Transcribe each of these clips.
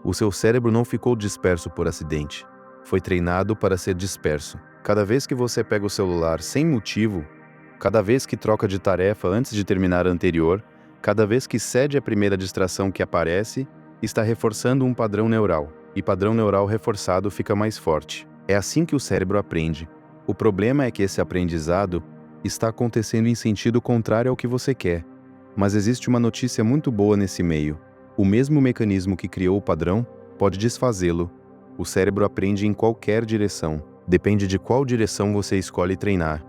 O seu cérebro não ficou disperso por acidente. Foi treinado para ser disperso. Cada vez que você pega o celular sem motivo, cada vez que troca de tarefa antes de terminar a anterior, cada vez que cede à primeira distração que aparece, está reforçando um padrão neural. E padrão neural reforçado fica mais forte. É assim que o cérebro aprende. O problema é que esse aprendizado está acontecendo em sentido contrário ao que você quer. Mas existe uma notícia muito boa nesse meio. O mesmo mecanismo que criou o padrão pode desfazê-lo. O cérebro aprende em qualquer direção. Depende de qual direção você escolhe treinar.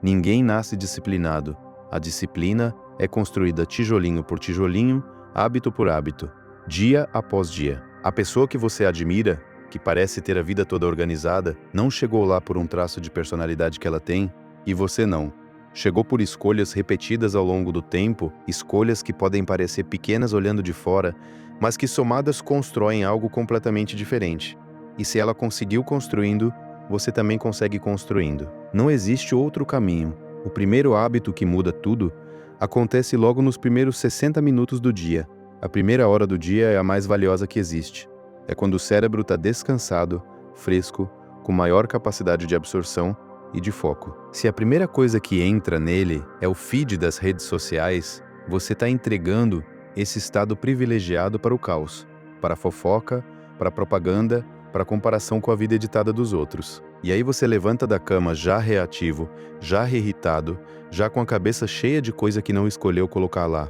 Ninguém nasce disciplinado. A disciplina é construída tijolinho por tijolinho, hábito por hábito, dia após dia. A pessoa que você admira, que parece ter a vida toda organizada, não chegou lá por um traço de personalidade que ela tem, e você não. Chegou por escolhas repetidas ao longo do tempo, escolhas que podem parecer pequenas olhando de fora, mas que somadas constroem algo completamente diferente. E se ela conseguiu construindo, você também consegue construindo. Não existe outro caminho. O primeiro hábito que muda tudo acontece logo nos primeiros 60 minutos do dia. A primeira hora do dia é a mais valiosa que existe. É quando o cérebro está descansado, fresco, com maior capacidade de absorção e de foco. Se a primeira coisa que entra nele é o feed das redes sociais, você está entregando esse estado privilegiado para o caos, para a fofoca, para a propaganda, para a comparação com a vida editada dos outros. E aí você levanta da cama já reativo, já irritado, já com a cabeça cheia de coisa que não escolheu colocar lá.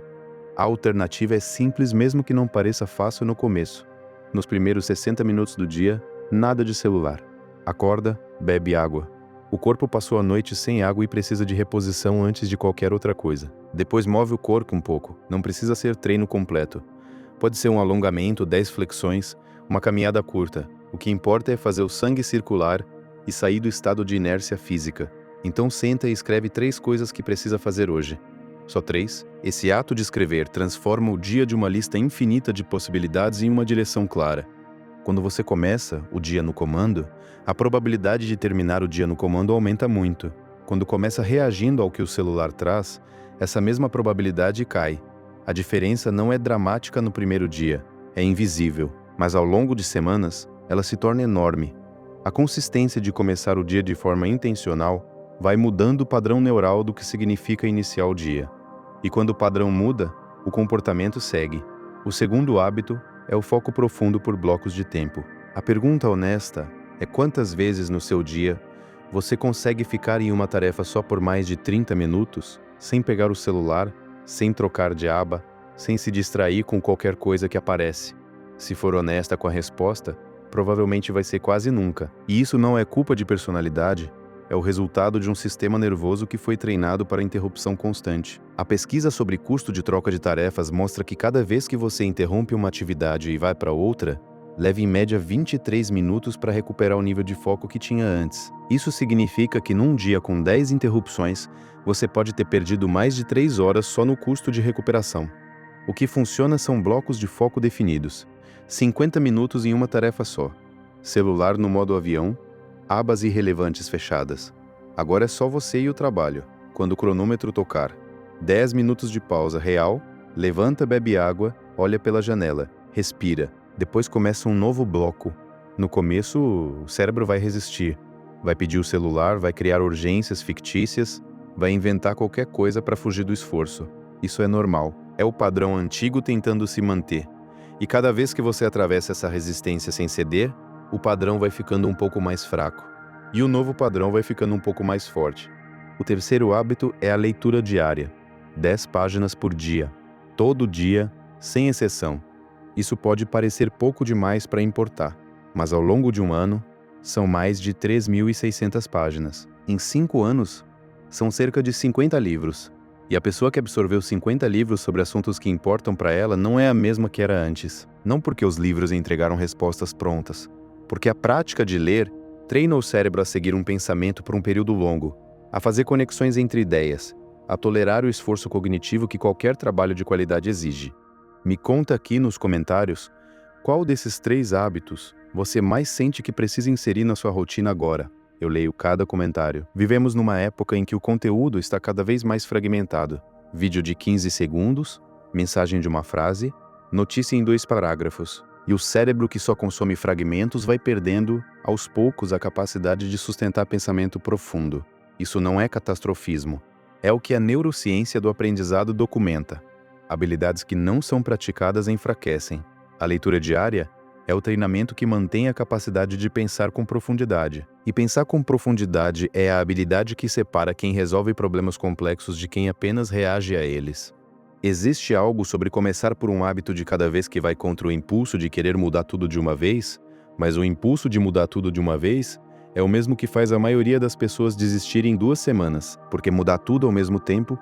A alternativa é simples mesmo que não pareça fácil no começo. Nos primeiros 60 minutos do dia, nada de celular. Acorda, bebe água. O corpo passou a noite sem água e precisa de reposição antes de qualquer outra coisa. Depois move o corpo um pouco, não precisa ser treino completo. Pode ser um alongamento, 10 flexões, uma caminhada curta. O que importa é fazer o sangue circular e sair do estado de inércia física. Então senta e escreve 3 coisas que precisa fazer hoje. Só 3? Esse ato de escrever transforma o dia de uma lista infinita de possibilidades em uma direção clara. Quando você começa o dia no comando, a probabilidade de terminar o dia no comando aumenta muito. Quando começa reagindo ao que o celular traz, essa mesma probabilidade cai. A diferença não é dramática no primeiro dia, é invisível, mas ao longo de semanas, ela se torna enorme. A consistência de começar o dia de forma intencional vai mudando o padrão neural do que significa iniciar o dia. E quando o padrão muda, o comportamento segue. O segundo hábito é o foco profundo por blocos de tempo. A pergunta honesta é quantas vezes no seu dia você consegue ficar em uma tarefa só por mais de 30 minutos, sem pegar o celular, sem trocar de aba, sem se distrair com qualquer coisa que aparece. Se for honesta com a resposta, provavelmente vai ser quase nunca. E isso não é culpa de personalidade, é o resultado de um sistema nervoso que foi treinado para interrupção constante. A pesquisa sobre custo de troca de tarefas mostra que cada vez que você interrompe uma atividade e vai para outra, leva em média 23 minutos para recuperar o nível de foco que tinha antes. Isso significa que num dia com 10 interrupções, você pode ter perdido mais de 3 horas só no custo de recuperação. O que funciona são blocos de foco definidos. 50 minutos em uma tarefa só. Celular no modo avião, abas irrelevantes fechadas. Agora é só você e o trabalho. Quando o cronômetro tocar, 10 minutos de pausa real, levanta, bebe água, olha pela janela, respira. Depois começa um novo bloco. No começo, o cérebro vai resistir. Vai pedir o celular, vai criar urgências fictícias, vai inventar qualquer coisa para fugir do esforço. Isso é normal. É o padrão antigo tentando se manter. E cada vez que você atravessa essa resistência sem ceder, o padrão vai ficando um pouco mais fraco. E o novo padrão vai ficando um pouco mais forte. O terceiro hábito é a leitura diária. 10 páginas por dia. Todo dia, sem exceção. Isso pode parecer pouco demais para importar, mas ao longo de um ano, são mais de 3.600 páginas. Em 5 anos, são cerca de 50 livros. E a pessoa que absorveu 50 livros sobre assuntos que importam para ela não é a mesma que era antes. Não porque os livros entregaram respostas prontas, porque a prática de ler treina o cérebro a seguir um pensamento por um período longo, a fazer conexões entre ideias, a tolerar o esforço cognitivo que qualquer trabalho de qualidade exige. Me conta aqui nos comentários qual desses 3 hábitos você mais sente que precisa inserir na sua rotina agora. Eu leio cada comentário. Vivemos numa época em que o conteúdo está cada vez mais fragmentado. Vídeo de 15 segundos, mensagem de uma frase, notícia em 2 parágrafos. E o cérebro que só consome fragmentos vai perdendo, aos poucos, a capacidade de sustentar pensamento profundo. Isso não é catastrofismo. É o que a neurociência do aprendizado documenta. Habilidades que não são praticadas enfraquecem. A leitura diária é o treinamento que mantém a capacidade de pensar com profundidade. E pensar com profundidade é a habilidade que separa quem resolve problemas complexos de quem apenas reage a eles. Existe algo sobre começar por um hábito de cada vez que vai contra o impulso de querer mudar tudo de uma vez, mas o impulso de mudar tudo de uma vez é o mesmo que faz a maioria das pessoas desistirem em 2 semanas, porque mudar tudo ao mesmo tempo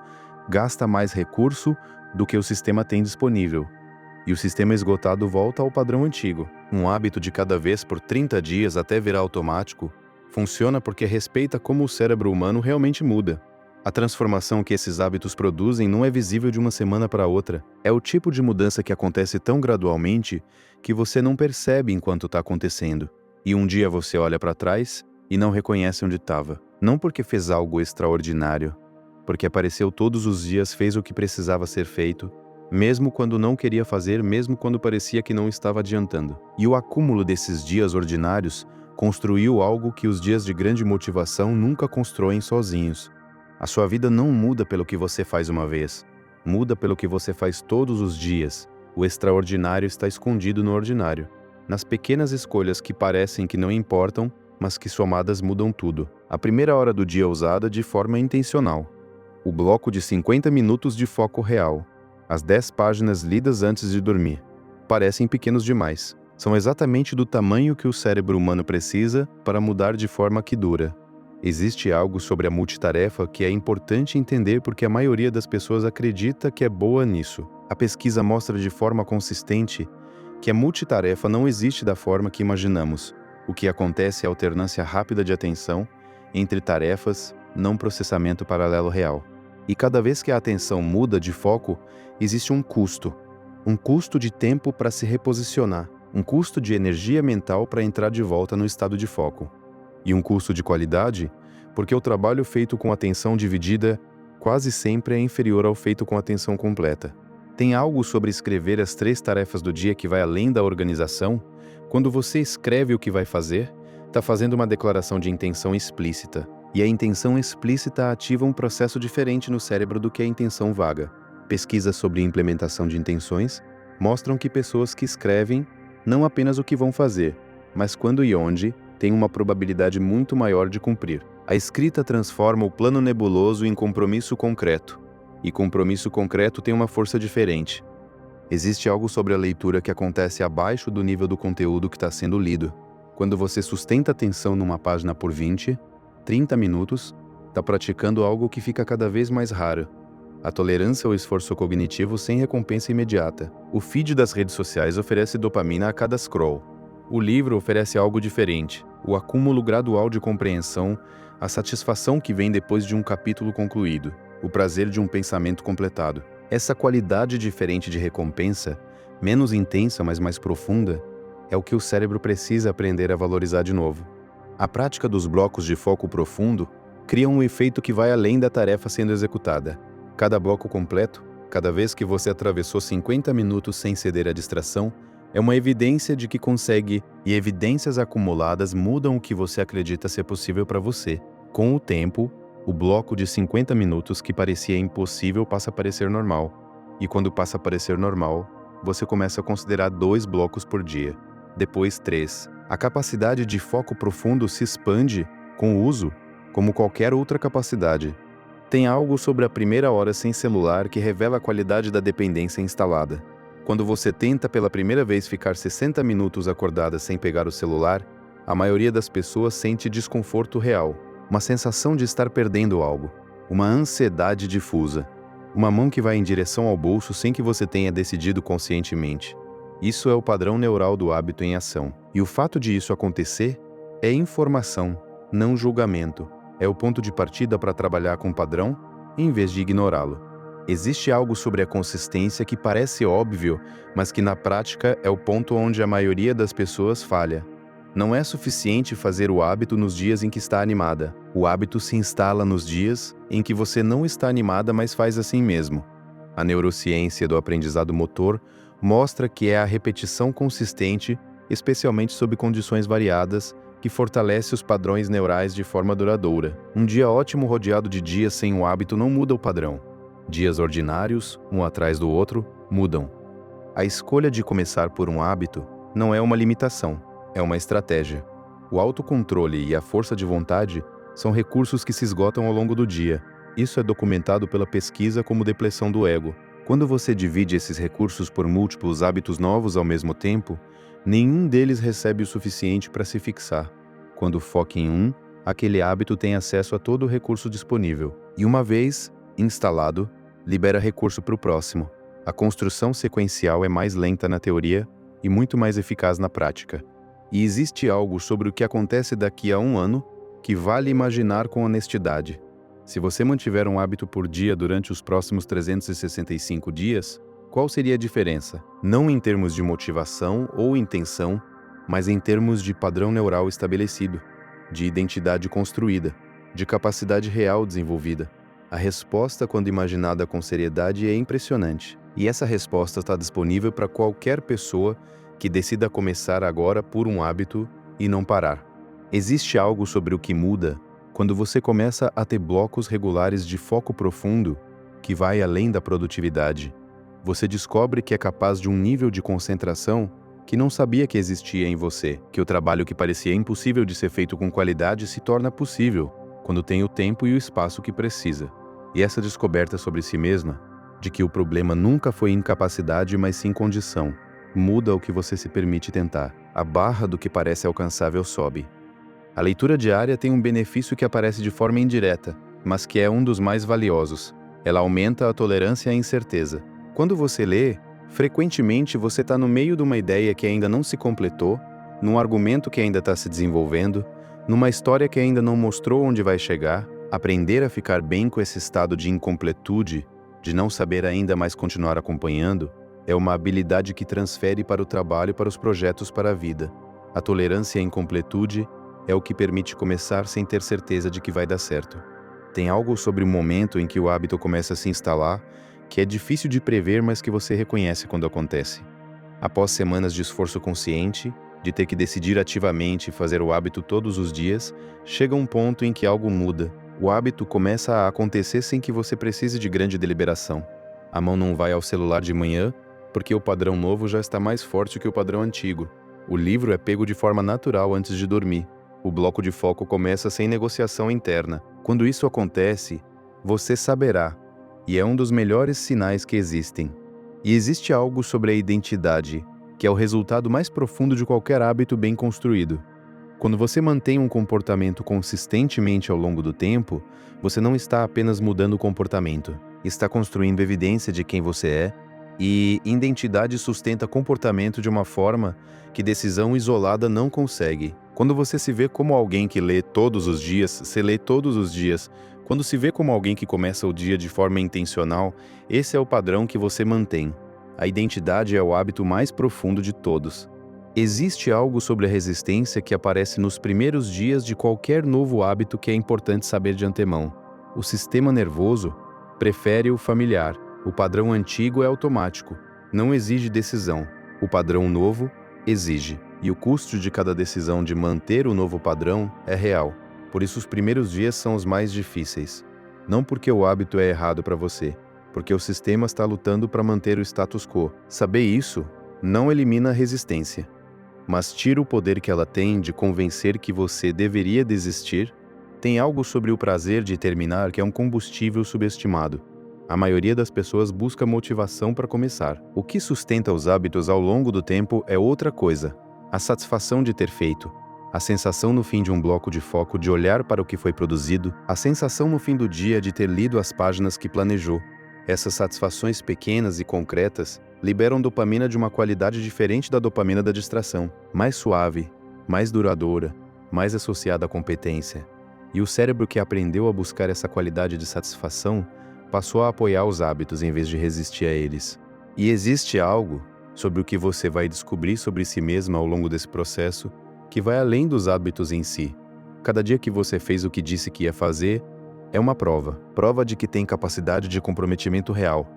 gasta mais recurso do que o sistema tem disponível. E o sistema esgotado volta ao padrão antigo. Um hábito de cada vez por 30 dias até virar automático funciona porque respeita como o cérebro humano realmente muda. A transformação que esses hábitos produzem não é visível de uma semana para outra. É o tipo de mudança que acontece tão gradualmente que você não percebe enquanto está acontecendo. E um dia você olha para trás e não reconhece onde estava. Não porque fez algo extraordinário, porque apareceu todos os dias, fez o que precisava ser feito, mesmo quando não queria fazer, mesmo quando parecia que não estava adiantando. E o acúmulo desses dias ordinários construiu algo que os dias de grande motivação nunca constroem sozinhos. A sua vida não muda pelo que você faz uma vez, muda pelo que você faz todos os dias. O extraordinário está escondido no ordinário, nas pequenas escolhas que parecem que não importam, mas que somadas mudam tudo. A primeira hora do dia usada de forma intencional. O bloco de 50 minutos de foco real. As 10 páginas lidas antes de dormir. Parecem pequenos demais. São exatamente do tamanho que o cérebro humano precisa para mudar de forma que dura. Existe algo sobre a multitarefa que é importante entender porque a maioria das pessoas acredita que é boa nisso. A pesquisa mostra de forma consistente que a multitarefa não existe da forma que imaginamos. O que acontece é alternância rápida de atenção entre tarefas, não processamento paralelo real. E cada vez que a atenção muda de foco, existe um custo. Um custo de tempo para se reposicionar, um custo de energia mental para entrar de volta no estado de foco. E um custo de qualidade, porque o trabalho feito com atenção dividida quase sempre é inferior ao feito com atenção completa. Tem algo sobre escrever as 3 tarefas do dia que vai além da organização? Quando você escreve o que vai fazer, está fazendo uma declaração de intenção explícita. E a intenção explícita ativa um processo diferente no cérebro do que a intenção vaga. Pesquisas sobre implementação de intenções mostram que pessoas que escrevem não apenas o que vão fazer, mas quando e onde, tem uma probabilidade muito maior de cumprir. A escrita transforma o plano nebuloso em compromisso concreto, e compromisso concreto tem uma força diferente. Existe algo sobre a leitura que acontece abaixo do nível do conteúdo que está sendo lido. Quando você sustenta a atenção numa página por 20, 30 minutos, está praticando algo que fica cada vez mais raro. A tolerância ao esforço cognitivo sem recompensa imediata. O feed das redes sociais oferece dopamina a cada scroll. O livro oferece algo diferente. O acúmulo gradual de compreensão, a satisfação que vem depois de um capítulo concluído, o prazer de um pensamento completado. Essa qualidade diferente de recompensa, menos intensa, mas mais profunda, é o que o cérebro precisa aprender a valorizar de novo. A prática dos blocos de foco profundo cria um efeito que vai além da tarefa sendo executada. Cada bloco completo, cada vez que você atravessou 50 minutos sem ceder à distração, é uma evidência de que consegue, e evidências acumuladas mudam o que você acredita ser possível para você. Com o tempo, o bloco de 50 minutos que parecia impossível passa a parecer normal. E quando passa a parecer normal, você começa a considerar 2 blocos por dia. Depois 3. A capacidade de foco profundo se expande com o uso, como qualquer outra capacidade. Tem algo sobre a primeira hora sem celular que revela a qualidade da dependência instalada. Quando você tenta pela primeira vez ficar 60 minutos acordada sem pegar o celular, a maioria das pessoas sente desconforto real, uma sensação de estar perdendo algo, uma ansiedade difusa, uma mão que vai em direção ao bolso sem que você tenha decidido conscientemente. Isso é o padrão neural do hábito em ação. E o fato de isso acontecer é informação, não julgamento. É o ponto de partida para trabalhar com o padrão, em vez de ignorá-lo. Existe algo sobre a consistência que parece óbvio, mas que na prática é o ponto onde a maioria das pessoas falha. Não é suficiente fazer o hábito nos dias em que está animada. O hábito se instala nos dias em que você não está animada, mas faz assim mesmo. A neurociência do aprendizado motor mostra que é a repetição consistente, especialmente sob condições variadas, que fortalece os padrões neurais de forma duradoura. Um dia ótimo rodeado de dias sem o hábito não muda o padrão. Dias ordinários, um atrás do outro, mudam. A escolha de começar por um hábito não é uma limitação, é uma estratégia. O autocontrole e a força de vontade são recursos que se esgotam ao longo do dia. Isso é documentado pela pesquisa como depressão do ego. Quando você divide esses recursos por múltiplos hábitos novos ao mesmo tempo, nenhum deles recebe o suficiente para se fixar. Quando foca em um, aquele hábito tem acesso a todo o recurso disponível. E uma vez instalado, libera recurso para o próximo. A construção sequencial é mais lenta na teoria e muito mais eficaz na prática. E existe algo sobre o que acontece daqui a um ano que vale imaginar com honestidade. Se você mantiver um hábito por dia durante os próximos 365 dias, qual seria a diferença? Não em termos de motivação ou intenção, mas em termos de padrão neural estabelecido, de identidade construída, de capacidade real desenvolvida. A resposta, quando imaginada com seriedade, é impressionante. E essa resposta está disponível para qualquer pessoa que decida começar agora por um hábito e não parar. Existe algo sobre o que muda quando você começa a ter blocos regulares de foco profundo que vai além da produtividade. Você descobre que é capaz de um nível de concentração que não sabia que existia em você, que o trabalho que parecia impossível de ser feito com qualidade se torna possível quando tem o tempo e o espaço que precisa. E essa descoberta sobre si mesma, de que o problema nunca foi incapacidade, mas sim condição, muda o que você se permite tentar. A barra do que parece alcançável sobe. A leitura diária tem um benefício que aparece de forma indireta, mas que é um dos mais valiosos. Ela aumenta a tolerância à incerteza. Quando você lê, frequentemente você está no meio de uma ideia que ainda não se completou, num argumento que ainda está se desenvolvendo, numa história que ainda não mostrou onde vai chegar. Aprender a ficar bem com esse estado de incompletude, de não saber ainda mais continuar acompanhando, é uma habilidade que transfere para o trabalho e para os projetos para a vida. A tolerância à incompletude é o que permite começar sem ter certeza de que vai dar certo. Tem algo sobre o momento em que o hábito começa a se instalar que é difícil de prever, mas que você reconhece quando acontece. Após semanas de esforço consciente, de ter que decidir ativamente fazer o hábito todos os dias, chega um ponto em que algo muda. O hábito começa a acontecer sem que você precise de grande deliberação. A mão não vai ao celular de manhã, porque o padrão novo já está mais forte que o padrão antigo. O livro é pego de forma natural antes de dormir. O bloco de foco começa sem negociação interna. Quando isso acontece, você saberá, e é um dos melhores sinais que existem. E existe algo sobre a identidade, que é o resultado mais profundo de qualquer hábito bem construído. Quando você mantém um comportamento consistentemente ao longo do tempo, você não está apenas mudando o comportamento, está construindo evidência de quem você é, e identidade sustenta comportamento de uma forma que decisão isolada não consegue. Quando você se vê como alguém que lê todos os dias, você lê todos os dias. Quando se vê como alguém que começa o dia de forma intencional, esse é o padrão que você mantém. A identidade é o hábito mais profundo de todos. Existe algo sobre a resistência que aparece nos primeiros dias de qualquer novo hábito que é importante saber de antemão. O sistema nervoso prefere o familiar. O padrão antigo é automático, não exige decisão. O padrão novo exige. E o custo de cada decisão de manter o novo padrão é real. Por isso os primeiros dias são os mais difíceis. Não porque o hábito é errado para você, porque o sistema está lutando para manter o status quo. Saber isso não elimina a resistência, mas tira o poder que ela tem de convencer que você deveria desistir. Tem algo sobre o prazer de terminar que é um combustível subestimado. A maioria das pessoas busca motivação para começar. O que sustenta os hábitos ao longo do tempo é outra coisa. A satisfação de ter feito, a sensação no fim de um bloco de foco de olhar para o que foi produzido, a sensação no fim do dia de ter lido as páginas que planejou. Essas satisfações pequenas e concretas liberam dopamina de uma qualidade diferente da dopamina da distração, mais suave, mais duradoura, mais associada à competência. E o cérebro que aprendeu a buscar essa qualidade de satisfação passou a apoiar os hábitos em vez de resistir a eles. E existe algo sobre o que você vai descobrir sobre si mesma ao longo desse processo que vai além dos hábitos em si. Cada dia que você fez o que disse que ia fazer é uma prova de que tem capacidade de comprometimento real,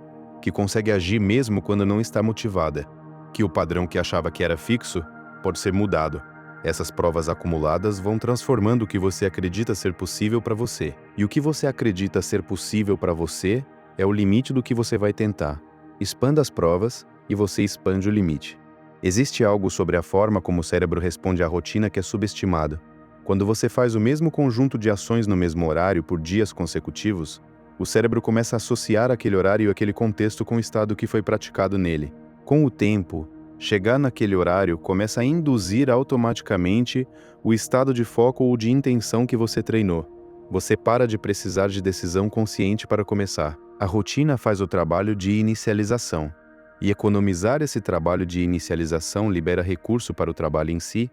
que consegue agir mesmo quando não está motivada, que o padrão que achava que era fixo pode ser mudado. Essas provas acumuladas vão transformando o que você acredita ser possível para você. E o que você acredita ser possível para você é o limite do que você vai tentar. Expanda as provas e você expande o limite. Existe algo sobre a forma como o cérebro responde à rotina que é subestimado. Quando você faz o mesmo conjunto de ações no mesmo horário por dias consecutivos, o cérebro começa a associar aquele horário e aquele contexto com o estado que foi praticado nele. Com o tempo, chegar naquele horário começa a induzir automaticamente o estado de foco ou de intenção que você treinou. Você para de precisar de decisão consciente para começar. A rotina faz o trabalho de inicialização. E economizar esse trabalho de inicialização libera recurso para o trabalho em si,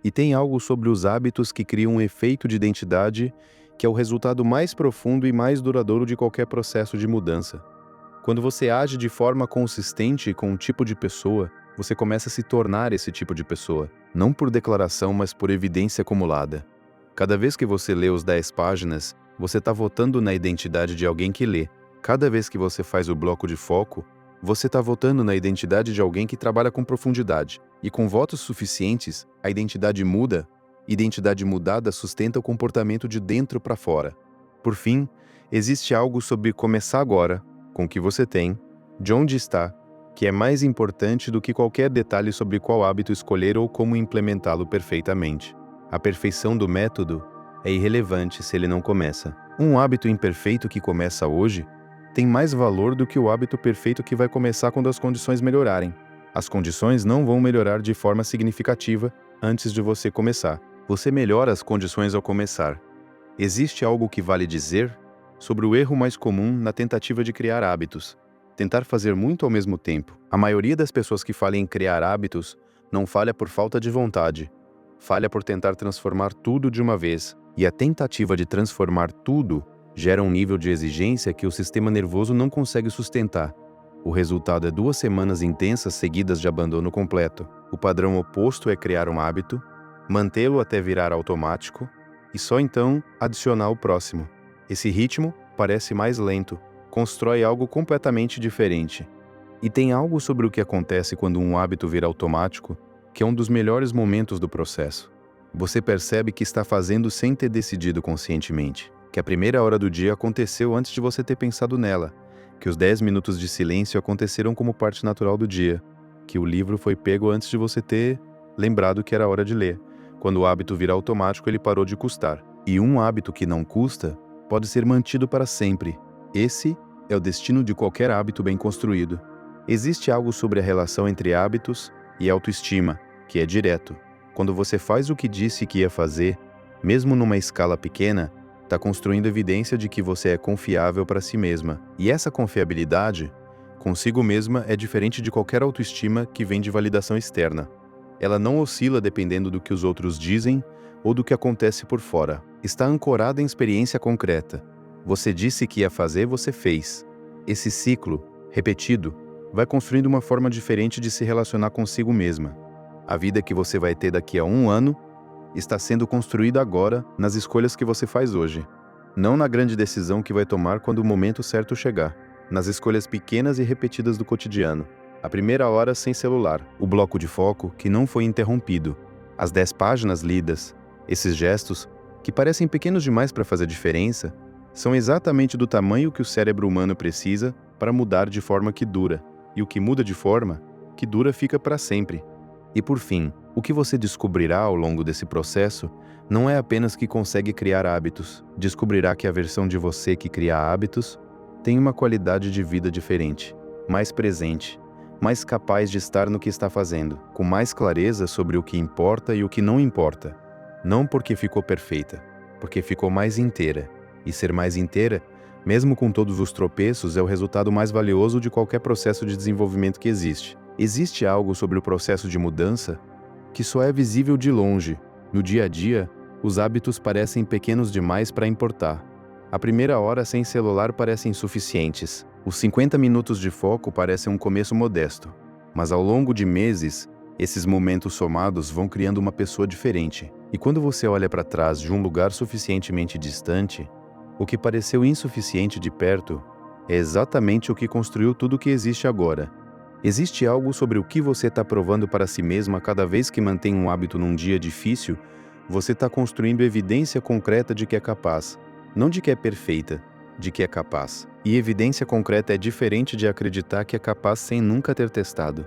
e tem algo sobre os hábitos que criam um efeito de identidade que é o resultado mais profundo e mais duradouro de qualquer processo de mudança. Quando você age de forma consistente com um tipo de pessoa, você começa a se tornar esse tipo de pessoa, não por declaração, mas por evidência acumulada. Cada vez que você lê os 10 páginas, você está votando na identidade de alguém que lê. Cada vez que você faz o bloco de foco, você está votando na identidade de alguém que trabalha com profundidade. E com votos suficientes, a identidade muda. Identidade mudada sustenta o comportamento de dentro para fora. Por fim, existe algo sobre começar agora, com o que você tem, de onde está, que é mais importante do que qualquer detalhe sobre qual hábito escolher ou como implementá-lo perfeitamente. A perfeição do método é irrelevante se ele não começa. Um hábito imperfeito que começa hoje tem mais valor do que o hábito perfeito que vai começar quando as condições melhorarem. As condições não vão melhorar de forma significativa antes de você começar. Você melhora as condições ao começar. Existe algo que vale dizer sobre o erro mais comum na tentativa de criar hábitos: tentar fazer muito ao mesmo tempo. A maioria das pessoas que falam em criar hábitos não falha por falta de vontade, falha por tentar transformar tudo de uma vez. E a tentativa de transformar tudo gera um nível de exigência que o sistema nervoso não consegue sustentar. O resultado é 2 semanas intensas seguidas de abandono completo. O padrão oposto é criar um hábito, mantê-lo até virar automático e só então adicionar o próximo. Esse ritmo parece mais lento, constrói algo completamente diferente. E tem algo sobre o que acontece quando um hábito vira automático, que é um dos melhores momentos do processo. Você percebe que está fazendo sem ter decidido conscientemente, que a primeira hora do dia aconteceu antes de você ter pensado nela, que os 10 minutos de silêncio aconteceram como parte natural do dia, que o livro foi pego antes de você ter lembrado que era hora de ler. Quando o hábito vira automático, ele parou de custar. E um hábito que não custa pode ser mantido para sempre. Esse é o destino de qualquer hábito bem construído. Existe algo sobre a relação entre hábitos e autoestima, que é direto. Quando você faz o que disse que ia fazer, mesmo numa escala pequena, está construindo evidência de que você é confiável para si mesma. E essa confiabilidade, consigo mesma, é diferente de qualquer autoestima que vem de validação externa. Ela não oscila dependendo do que os outros dizem ou do que acontece por fora. Está ancorada em experiência concreta. Você disse que ia fazer, você fez. Esse ciclo, repetido, vai construindo uma forma diferente de se relacionar consigo mesma. A vida que você vai ter daqui a 1 ano está sendo construída agora nas escolhas que você faz hoje. Não na grande decisão que vai tomar quando o momento certo chegar. Nas escolhas pequenas e repetidas do cotidiano. A primeira hora sem celular, o bloco de foco que não foi interrompido, as 10 páginas lidas. Esses gestos, que parecem pequenos demais para fazer diferença, são exatamente do tamanho que o cérebro humano precisa para mudar de forma que dura. E o que muda de forma que dura fica para sempre. E por fim, o que você descobrirá ao longo desse processo não é apenas que consegue criar hábitos. Descobrirá que a versão de você que cria hábitos tem uma qualidade de vida diferente, mais presente, mais capaz de estar no que está fazendo, com mais clareza sobre o que importa e o que não importa. Não porque ficou perfeita, porque ficou mais inteira. E ser mais inteira, mesmo com todos os tropeços, é o resultado mais valioso de qualquer processo de desenvolvimento que existe. Existe algo sobre o processo de mudança que só é visível de longe. No dia a dia, os hábitos parecem pequenos demais para importar. A primeira hora sem celular parece insuficientes. Os 50 minutos de foco parecem um começo modesto. Mas ao longo de meses, esses momentos somados vão criando uma pessoa diferente. E quando você olha para trás de um lugar suficientemente distante, o que pareceu insuficiente de perto É exatamente o que construiu tudo o que existe agora. Existe algo sobre o que você está provando para si mesmo a cada vez que mantém um hábito num dia difícil? Você está construindo evidência concreta de que é capaz, não de que é perfeita, de que é capaz. E evidência concreta é diferente de acreditar que é capaz sem nunca ter testado.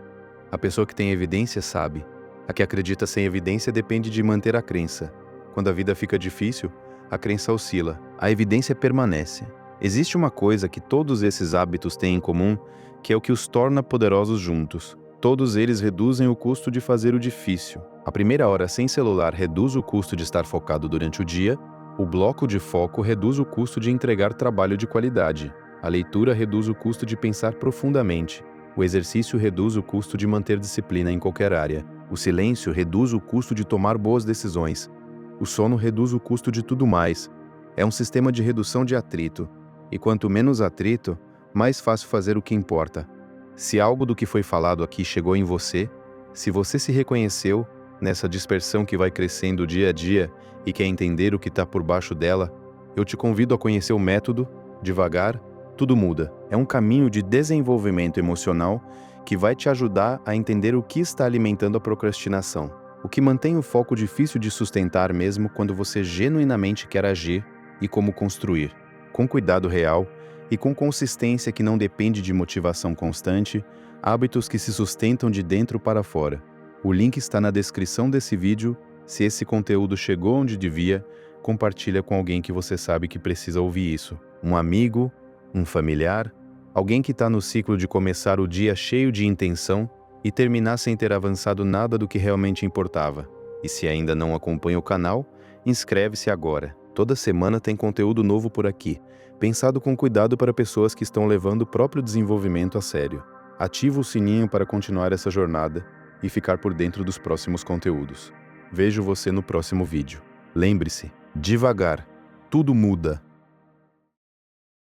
A pessoa que tem evidência sabe. A que acredita sem evidência depende de manter a crença. Quando a vida fica difícil, a crença oscila, a evidência permanece. Existe uma coisa que todos esses hábitos têm em comum, que é o que os torna poderosos juntos. Todos eles reduzem o custo de fazer o difícil. A primeira hora sem celular reduz o custo de estar focado durante o dia, o bloco de foco reduz o custo de entregar trabalho de qualidade, a leitura reduz o custo de pensar profundamente, o exercício reduz o custo de manter disciplina em qualquer área, o silêncio reduz o custo de tomar boas decisões, o sono reduz o custo de tudo mais. É um sistema de redução de atrito, e quanto menos atrito, mais fácil fazer o que importa. Se algo do que foi falado aqui chegou em você, se você se reconheceu nessa dispersão que vai crescendo dia a dia e quer entender o que está por baixo dela, eu te convido a conhecer o método. Devagar, tudo muda. É um caminho de desenvolvimento emocional que vai te ajudar a entender o que está alimentando a procrastinação, o que mantém o foco difícil de sustentar mesmo quando você genuinamente quer agir, e como construir, com cuidado real e com consistência que não depende de motivação constante, hábitos que se sustentam de dentro para fora. O link está na descrição desse vídeo. Se esse conteúdo chegou onde devia, compartilha com alguém que você sabe que precisa ouvir isso. Um amigo, um familiar, alguém que está no ciclo de começar o dia cheio de intenção e terminar sem ter avançado nada do que realmente importava. E se ainda não acompanha o canal, inscreve-se agora. Toda semana tem conteúdo novo por aqui, pensado com cuidado para pessoas que estão levando o próprio desenvolvimento a sério. Ativa o sininho para continuar essa jornada e ficar por dentro dos próximos conteúdos. Vejo você no próximo vídeo. Lembre-se, devagar, tudo muda.